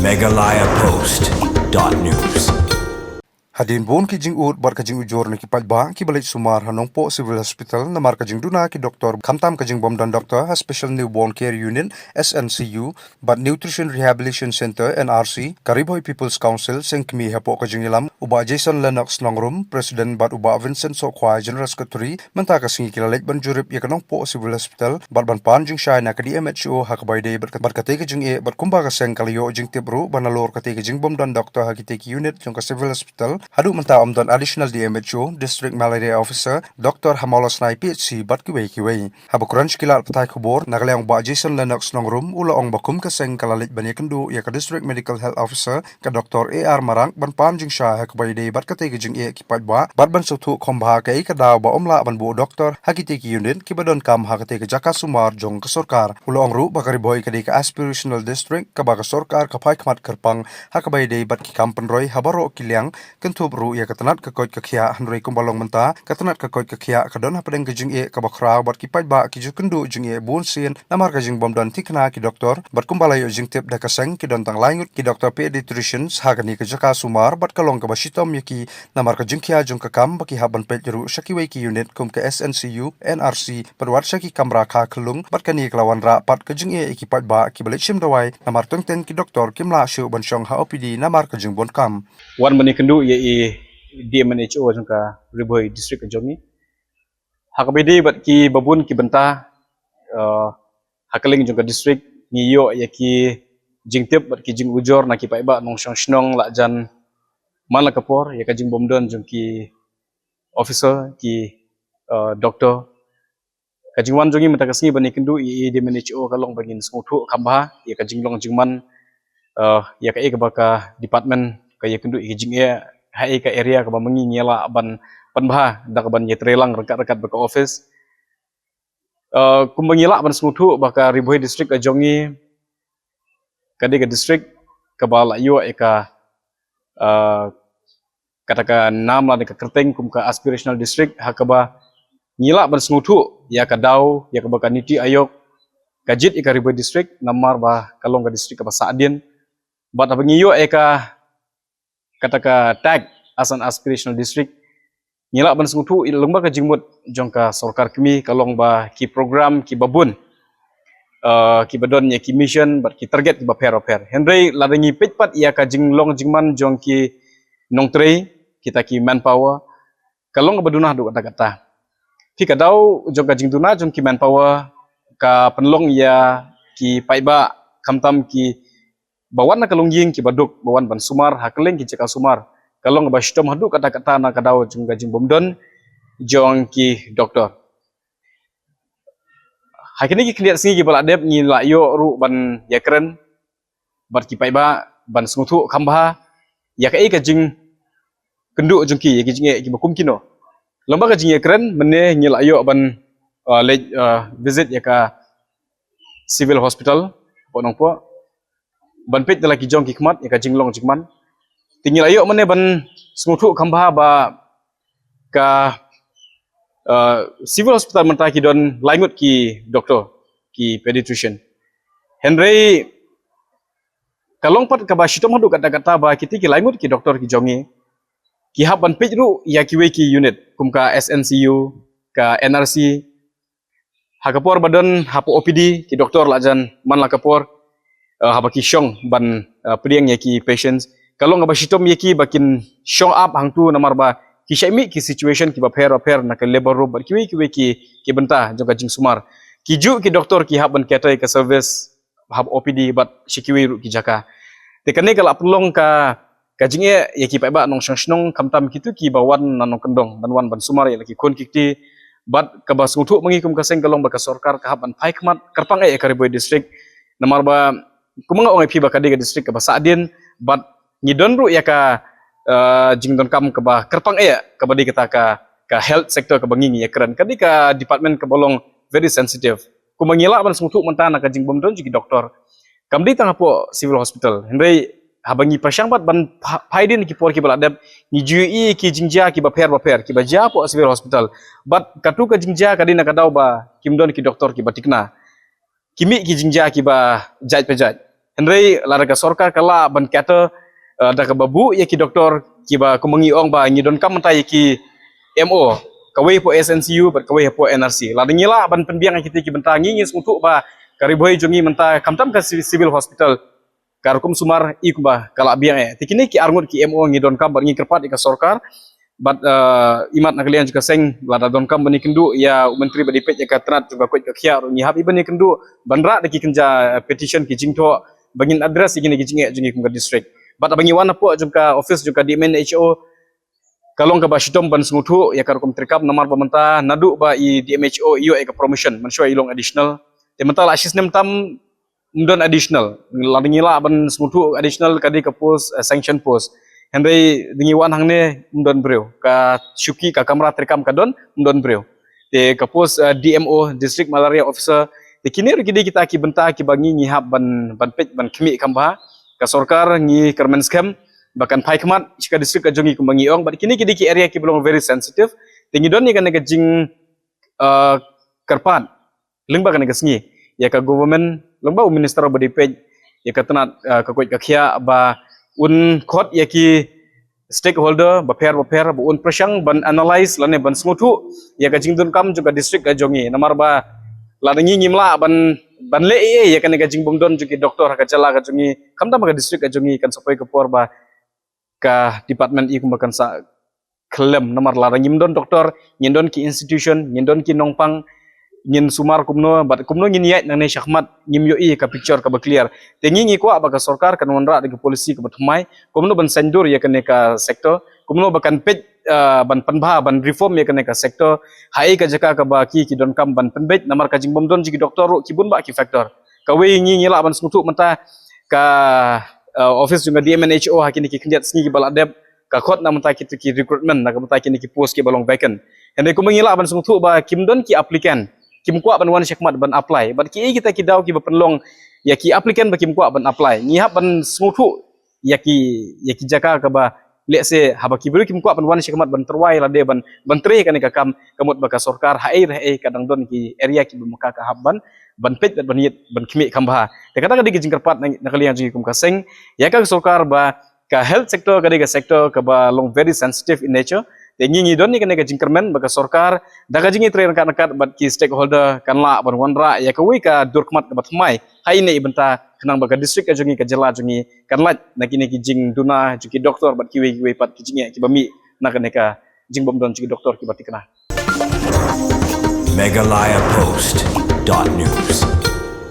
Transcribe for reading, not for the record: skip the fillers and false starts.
megalayapost.news. Hadin bon ki jing ut bar ka jing ujor ni ki palba ki balik sumar hanong po civil hospital na mar ka jing duna ki doktor kamtam ka jing bomdan doktor ha special newborn care unit SNCU but nutrition rehabilitation center NRC Kariboy People's Council sengkmi hapo ka jing ilam uba Jason Lennox nongrum president but uba Vincent Sokwai general secretary menta ka singi kilalek ban jurip ya kanong po civil hospital bar ban pan jing shai na ka di MHO ha ka bayde bar ka te ka jing e bar kumba ka seng kaliyo jing tibru banalor ka te ka jing bomdan doktor ha ki te ki unit jong ka civil hospital hadu menta omdan additional DMHO district malaria officer Dr. Hamalos Nai PhD bat kiwei habukuran shkilal patai kubor nagaleong ba Jason Lennox nongrum ula ong bakum ka seng kalalit ban yakendu ya ka district medical health officer ka Dr. AR Marang ban pam jing sha ha ka bayde bat ka te ka jing e ki ba bat ban sutu khomba ka ka daw ba omla ban bu doktor ha ki te ki unit ki badon kam ha ka te ka jaka sumar jong ka sarkar ula ong ru bakari boy ka de ka aspirational district ka ba ka sarkar ka pai khmat kerpang ha ka bayde bat ki kampen roy habaro kiliang tubru ya katanat ka koit ka khia hanrei kumbalong menta katanat ka koit ka khia kadon hapadeng ka jing e ka bakra bat ki pai ba ki jukundu jing e bun sin namar ka jing bomdan tikna ki doktor bat kumbalai jing tip da kaseng ki don tang laingut ki doktor pediatrician hagani ka jaka sumar bat kalong ka basitom yaki namar ka jing khia jong ka kam baki haban pet juru shakiwei ki unit kum ka SNCU NRC perwat shaki kamra kha klung bat kani klawan ra pat ka jing e ki pai ba ki balik shim dawai namar tengten ki doktor kimla shu ban shong ha OPD namar ka jing bon kam wan mani kendu ye DMHO jangka Riboy district Jongi hakabedi bat ki babun ki benta hakaling jangka district ngiyo ya ki jingtip bat ki jing ujor na ki paiba nong shong shnong la jan man la kapor ya ka jing bomdon jangki officer ki doktor ka jing wan jongi mata kasni bani kendu ye DMHO kalong bagin smutu kamba ya ka jing long jingman ya ka baka department ka ya kendu ki jing ya hai ka area ka mangi nyela ban panbah dak ban yetrelang rekat-rekat baka office kumbangila ban smutu baka Riboy district ajongi kadi ka district ka bala yo eka kataka nam la ka kerteng kum ka aspirational district hakaba nyila ban smutu ya ka daw ya ka baka niti ayok kajit eka Riboy district namar ba kalong ka district ka Saadin bat abangiyo eka kataka tag as an aspirational district nyila ban smutu ilungba ka jingmut jongka sarkar kami kalong ba ki program ki babun ki badon ya ki mission bat ki target ki ba per henry ladangi pitpat ia ka jinglong jingman jongki nongtrei kita ki manpower kalong badunah du kata-kata ki kadau jongka jingduna jongki manpower ka penlong ya ki paiba kamtam ki bawan na kalungjing ki baduk bawan ban sumar hakeleng ki cekal sumar kalong ba shtom hadu kata-kata na kadau jung gajing bomdon jong ki doktor hakini ki kliat singi ki baladep ni la yo ru ban yakren bar ki paiba ban smutu khamba ya ka jing kendu jung ki jing ki bakum kino lomba ka jing yakren mene ni la yo ban visit ya ka civil hospital ponong po ban pet dala ki jong ki khmat ya ka jinglong jingman tinggal ayo mane ban smutu khamba ba ka civil hospital menta ki don laingut ki doktor ki pediatrician henry kalong pat ka ba shitom hadu kata-kata ba kiti ki laingut ki doktor ki jongi ki hab ban pet ru ya ki we ki unit kum ka SNCU ka NRC hakapor badon hapo OPD ki doktor lajan man la kapor habaki shong ban priang yaki patients kalau ngaba shitom yaki bakin shong up hangtu namar ba ki shaimi ki situation ki ba per na ka labor room ki benta joga jing sumar ki ju ki doktor ki haban ketai ka service hab OPD bat shikiwi ru ki jaka tekane kala pelong ka jinge yaki pa nong shong kamtam kitu ki bawan nanong kendong banwan ban sumar ya laki kon kikti bat ka ba smutu mangikum ka seng kalong ba ka sarkar ka haban paikmat karpang ka Riboy district namar ba kumanga ongai pi ba kadiga district ka ba Saadin but ngidon ru ya ka jingdon kam ka ba kerpang ka badi kita ka health sector ka bangi ya keren kadi ka department ka bolong very sensitive kumangila ban smutu mentana ka jingbom don jigi doktor kamdi tang po civil hospital henry habangi pasyang bat ban paidin ki por ki baladap ni jui ki jingja ki ba per ki ba ja po civil hospital but katu ka jingja kadi na kadaw ba kimdon ki doktor ki batikna kimi ki jingja ki ba jaj pejaj Henry lara ka sorkar kala ban kata da ka babu ya ki doktor ki ba kumangi ong ba ngi don kam ta ki MO kawai po SNCU bat kawai po NRC la ngila ban penbiang kita ki bentangi ngis untuk ba kariboi jongi menta kamtam ka civil hospital karukum sumar ikba kala biang tikini ki arngut ki MO ngi don kam bar ngi kerpat ka sorkar but imat nakalian juga seng lada don kam bani kendu ya menteri badipet ya katrat juga kuat kia ngi habi bani kendu bandra deki kenja petition ki jingto bangin address igini ki jinge jungi kumga district but bangi wana po juga office juga di MNHO kalong ka bashitom ban smutu ya karukum trikap namar pementa nadu ba i DMHO iyo ka promotion mansua ilong additional tementa la system tam don additional lada ngila ban smutu additional kadi ka post sanction post Henry dingi wan hang ne mdon breu ka syuki ka kamera terkam ka don mdon breu te ka pos DMO district malaria officer te kini rigi kita ki benta ki bangi ngihap ban pet ban khmi kamba ka sorkar ngi kermen scam bahkan pai khamat ka district ka jongi kumbangi ong but kini ki area ki belum very sensitive te ngi don ni kan ga jing karpan lingba kan ga sngi ya ka government lingba minister badipej ya ka tanat ka kuit ka khia ba un khot yaki stakeholder baper un prasang ban analyze lane ban smutu ya ka jingdun kam juga district ka jongi namar ba ladangi ngimla ban le ya kan ka jingbom don juga doktor ka jala ka jongi kamta ka district ka jongi kan sapai ka por ba ka department i kumbakan sa klem namar ladangi don doktor nyendon ki institution nyendon ki nongpang ngin sumar kumno bat kumno ngin yait nang ne syahmat ngim yo ka picture ka ba clear tengi ngi ko abaka sorkar kan wanra de polisi ka bathmai kumno ban sendur ya kan ka sektor kumno bakan pej ban panbha ban reform ya kan ka sektor hai ka jaka ka ba ki don kam ban penbej namar ka jingbom don jigi doktor kibun ba ki factor ka we ngi ngila ban smutu menta ka office juga di MNHO hakini ki kenjat sngi baladeb ka khot na menta ki recruitment na ka menta ki post ki balong vacant ende ko mengila ban smutu ba kimdon ki applicant kim kuat ban wan syakmat ban apply bat ki kita ki daw ki berpenlong ya ki applicant ba kim kuat ban apply ngihap ban smutu ya ki jaka ka ba let's say haba ki beri kim kuat ban wan syakmat ban terwai la de ban tre kan ka kam kamut ba ka sorkar hai kadang don ki area ki bumaka ka habban ban pet ban yet ban kimi kamba te kata ka di jingkarpat nakalian ji kum ka seng ya ka sorkar ba ka health sector ka de ka sector ka ba long very sensitive in nature tengi don ni kan ka jingkermen baka sorkar daga jingi train kan bat ki stakeholder kan la ban wanra ya ka wi ka durkmat ka batmai hai ne ibenta kenang baka district ka jongi ka jela jongi kan la na kini ki jing duna juki doktor bat ki wi pat ki jingi ki bami na kan ka jing bom don juki doktor ki bat kena Meghalaya Post.news